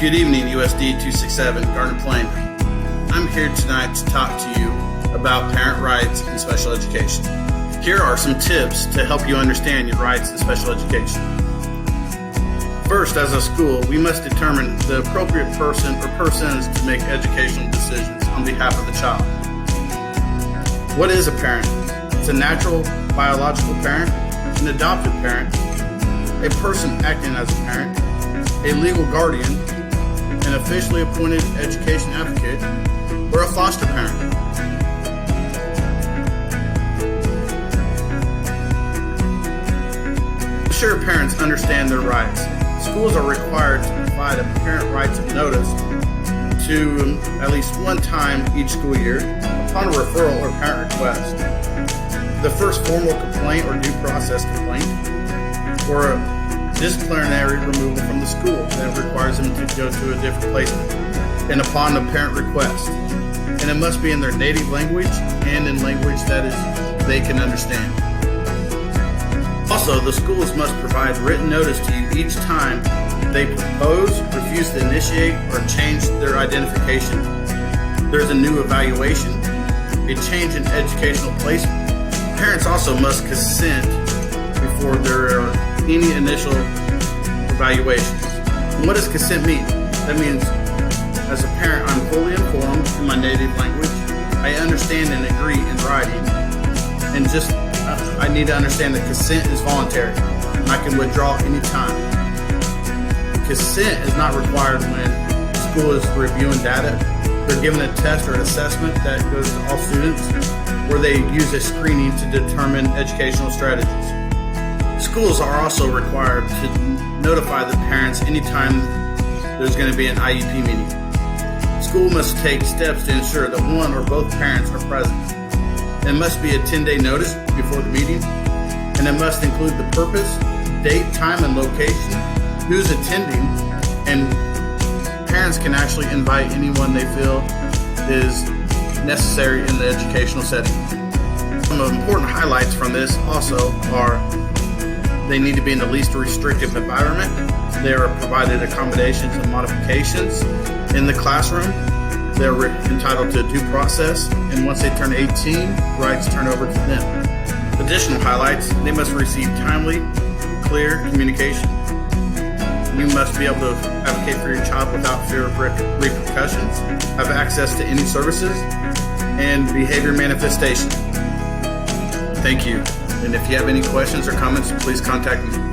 Good evening, USD 267, Garden Plain. I'm here tonight to talk to you about parent rights in special education. Here are some tips to help you understand your rights in special education. First, as a school, we must determine the appropriate person or persons to make educational decisions on behalf of the child. What is a parent? It's a natural, biological parent, an adopted parent, a person acting as a parent, a legal guardian, an officially appointed education advocate, or a foster parent. Be sure parents understand their rights. Schools are required to provide a parent rights of notice to at least one time each school year upon a referral or parent request. The first formal complaint or due process complaint, or a disciplinary removal from the school that requires them to go to a different placement, and upon a parent request. And it must be in their native language and in language that is they can understand. Also, the schools must provide written notice to you each time they propose, refuse to initiate, or change their identification. There's a new evaluation, a change in educational placement. Parents also must consent before there are any initial evaluations. And what does consent mean? That means, as a parent, I'm fully informed in my native language. I understand and agree in writing. And I need to understand that consent is voluntary. I can withdraw anytime. Consent is not required when school is reviewing data. They're given a test or an assessment that goes to all students, where they use a screening to determine educational strategies. Schools are also required to notify the parents anytime there's going to be an IEP meeting. School must take steps to ensure that one or both parents are present. It must be a 10-day notice before the meeting, and it must include the purpose, date, time, and location, who's attending, and parents can actually invite anyone they feel is necessary in the educational setting. Some important highlights from this also are they need to be in the least restrictive environment. They are provided accommodations and modifications in the classroom. They're entitled to due process, and once they turn 18, rights turn over to them. Additional highlights: they must receive timely, clear communication. You must be able to advocate for your child without fear of repercussions, have access to any services, and behavior manifestation. Thank you. And if you have any questions or comments, please contact me.